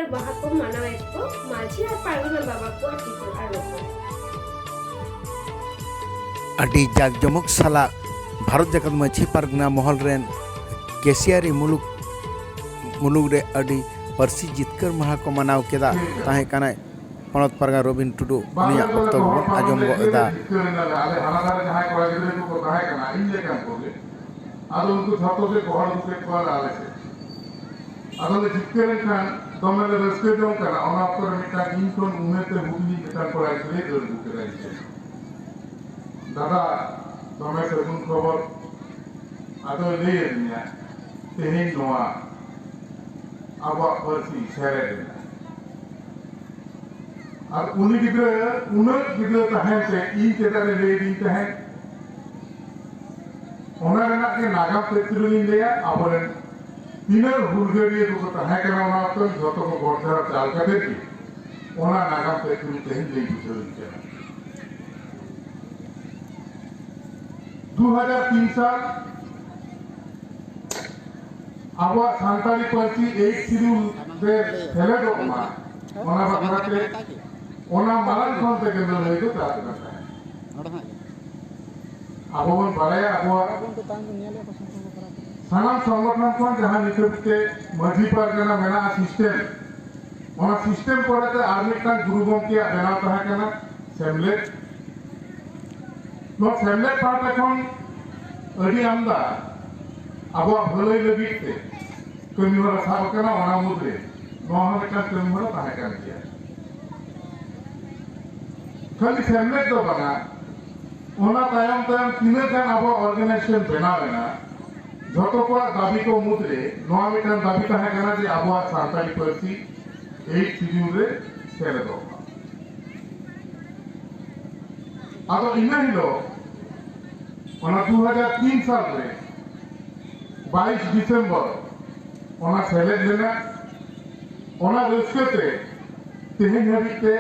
जितकर बाहा को मानावेत को माझी और पारगना बाबा को टीचर आरोप अडी जाक जमक साला भारत जगत माझी पारगना महल रेन केसियारी मुलुग रे अडी परसी जितकर महा को मनाव केदा ताहे काना पनत पारगा रोबिन टुडू उनिया अक्तो बन आजम गो एदा आले हानादार जहां कोड़ा गिरे को ताहे काना इन ले काम कोगे आदो उनको छातो से कोहड़ मुके कोला आले से आदो ले जितकर खान तोमेले रस्के जों काना ओना अक्तो मिटा इनकोन उमेते हुगली मिटा कोड़ा गिरे जोर बुके राइছে दादा तोमे से सुन खबर आदो ले निया तेहेन नोआ आबा परसी सेरे और उन्हीं गिद्रे तहन से इन चेतारे ले इन तहन ओना रेना के नागा पेट्रोलिंग लेया आबरन तीनर हुलगरिए को तहन करना ओना तो जतो को गोठा चाल का दे ओना नागा पेट्रोलिंग तहन ले गुजरिन के 2003 साल आबा सांताली परसी 8 शिड्यूल दे हेले दो मा ओना बाकराते ओना मालान कोन ते केंद्र ले को ता करता है आबो बन बालाया आबो सानाम संगठन कोन जहां निकलते मझी पारगना मेना सिस्टम ओना सिस्टम पड़ते आर्मी का गुरुगों के बना था केना सेमलेट नो सेमलेट पार्ट এখন अडी आमदा आबो भलई लगिते कमी हरा साब केना ओना मुद्रे नोहा का कमी हरा ताहे कान किया खाली सेमलेट दो बना ओना तायम तीन गान अब ऑर्गेनाइजेशन बनावेना जतो को दाबी को मुद्रे नोआ मिटन दाबी ताहे काना जे अब सांताली परसी 8 शिड्यूल रे सेले दो आदो इना हिलो ओना 2003 साल रे 22 दिसंबर ओना सेले लेना ओना रस्कते तेहेन हबिते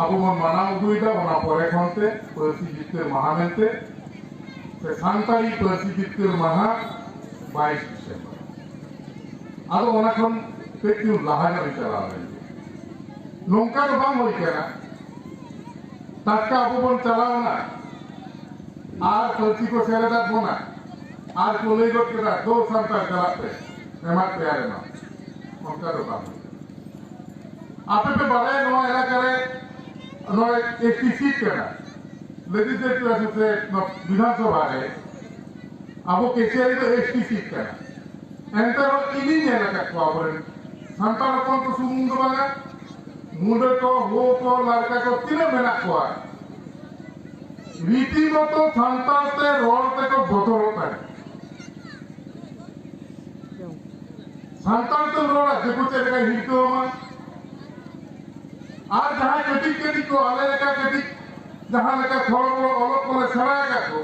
आबो मन मानाव दुइदा ओना परे खनते परसी जितकर महामेंते से सांताली परसी जितकर महा 22 दिसंबर आदो ओना खन पेक्यू लाहाना चला नौका तो बांग होई केना ताका आबो बन चलावना आर परसी को सेलेदा बोना आर को ले गट केदा दो सांता चलाते एमा तैयार ना नौका तो बांग आपे पे बाले नो एला करे नो एसटी सीट केना लेजिस्लेटिव एसोसिएट नो विधानसभा रे आबो केसीआई तो एसटी सीट केना एंतरो इनी नेला का पावरन संतान कोन तो सुमुंग बागा मुंडे को हो को लड़का को तीन मेना को रीतिमतो संतान ते रोड ते को बदल होता है संतान तो रोड देखो चले का हिटो मा आज जहां कटी को आले का कटी जहां लगा थोड़ा अलग को सराया को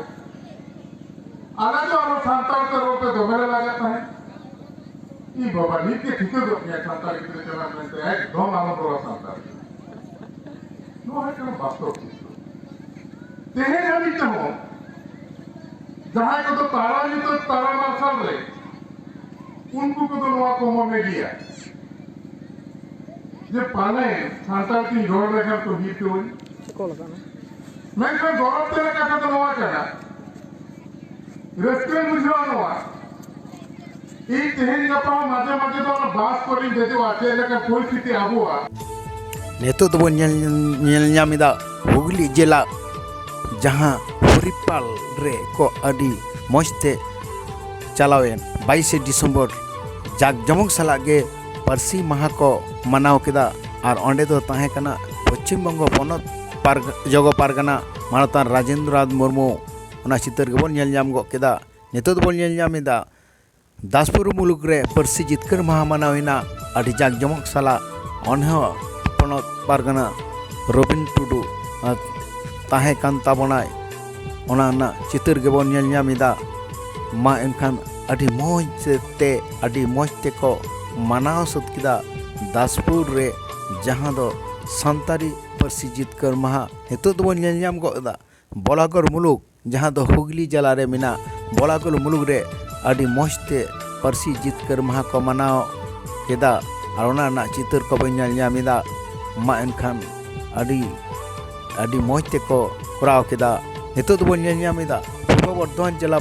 आला जो हम संतान ते रोड पे दोमेले लगाता है ई बाबा नीचे ठीक है दोनिया संतान की चला में एकदम आलो बड़ा संतान नो है का वास्तव तेहे जानी चाहो जहां को तो तारा मार्शल रे उनको को तो नवा को मन में गया जे पाने सांताल की रोड रेखा तो ही तो मैं तो गौरव तेरे का तो नवा करना रेस्टोरेंट मुझे नवा ई तेहेन गपा माजे माजे तो बास कोरी देते वाचे लेका परिस्थिति आबुआ नेतो तो nyel nyamida हुगली जिला जहां हरिपाल रे को अडी मस्ते चलावेन 22 दिसंबर जाक जमक सालागे परसी माहा को मनाव केदा और ओंडे दो ताहे कना पश्चिम बंग पनत जग पारगना मानतान राजेंद्र नाथ मुर्मू ओना चितर गेबन नेल नाम गो केदा नेतो दो नेल नामिदा दासपुर मुलुग रे परसी जितकर माहा मनाविना अडी जाक जमक साला ओनह पनत पारगना रोबिन टुडू ताहे कान ताबनाय ओना ना चितर गेबन नेल नामिदा मा एनखान अडी मौज ते अडी मौज ते को मनाव सद किदा दासपुर रे जहां दो संतारी परसी जितकर महा हेतु दो नेल नाम गोदा बोलागर मुलुग जहां दो हुगली जिला रे मिना बोलागर मुलुग रे अडी मौज ते परसी जितकर महा को मनाव केदा ᱟᱨ ᱚᱱᱟ ᱨᱮᱱᱟᱜ ᱪᱤᱛᱟᱹᱨ ᱠᱚᱵᱚᱱ ᱧᱮᱞ ᱧᱟᱢᱮᱫᱟ ᱢᱟ ᱮᱱᱠᱷᱟᱱ ᱟᱹᱰᱤ ᱢᱚᱡᱽ ᱛᱮᱠᱚ ᱠᱚᱨᱟᱣ ᱠᱮᱫᱟ ᱱᱤᱛᱚᱜ ᱫᱚᱵᱚᱱ ᱧᱮᱞ ᱧᱟᱢᱮᱫᱟ ᱯᱩᱨᱵᱚ ᱵᱚᱨᱫᱷᱚᱢᱟᱱ ᱡᱮᱞᱟ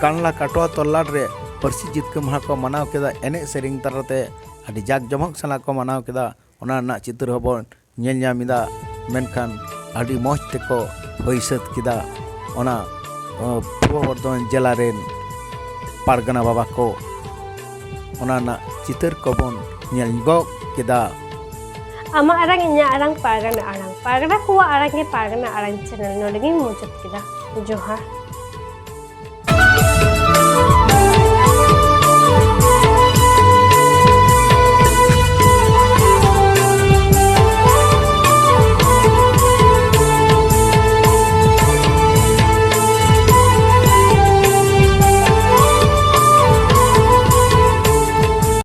ᱠᱟᱱᱞᱟ ᱠᱟᱴᱳয়া ᱛᱚᱞᱞᱟᱴ ᱨᱮ ᱯᱟᱹᱨᱥᱤ ᱡᱤᱛᱠᱟᱹᱨ ᱢᱟᱦᱟ ᱠᱚ ᱢᱟᱱᱟᱣ ᱠᱮᱫᱟ ᱮᱱᱮᱡ ᱥᱮᱨᱮᱧ ᱛᱟᱞᱟᱛᱮ ᱟᱹᱰᱤ ᱡᱟᱠ ᱡᱚᱢᱚᱠ ᱥᱟᱞᱟᱜ ᱠᱚ ᱢᱟᱱᱟᱣ ᱠᱮᱫᱟ ᱚᱱᱟ ᱨᱮᱱᱟᱜ ᱪᱤᱛᱟᱹᱨ ᱦᱚᱸᱵᱚᱱ ᱧᱮᱞ ᱧᱟᱢᱮᱫᱟ ᱢᱮᱱᱠᱷᱟन ᱟᱹᱰᱤ ᱢᱚᱡᱽ ᱛᱮᱠᱚ ᱦᱩᱭ ᱥᱟᱹᱛ ᱠᱮᱫᱟ ᱚᱱᱟ ᱯᱩᱨᱵᱚ ᱵᱚᱨᱫᱷᱚᱢᱟᱱ ᱡᱮᱞᱟ ᱨᱮᱱ ᱯᱟᱨᱜᱟᱱᱟ ᱵᱟᱵᱟ ᱠᱚ ᱚᱱᱟ ᱨᱮᱱᱟᱜ ᱪᱤᱛᱟᱹᱨ ᱠᱚᱵᱚᱱ ᱧᱮᱞ ᱜᱚᱜ ᱠᱮᱫᱟ ᱟᱢᱟᱜ ᱟᱲᱟᱝ ᱤᱧᱟᱹᱜ ᱟᱲᱟᱝ ᱯᱟᱨᱜᱟᱱᱟ ᱟᱲᱟᱝ ᱠᱚᱣᱟᱜ ᱟᱲᱟᱝ ᱜᱮ ᱯᱟᱨᱜᱟᱱᱟ ᱟᱲᱟᱝ ᱪᱮᱱᱮᱞ ᱱᱚᱰᱮ ᱜᱤᱧ ᱢᱩᱪᱟᱹᱫ ᱠᱮᱫᱟ ᱡᱚᱦᱟᱨ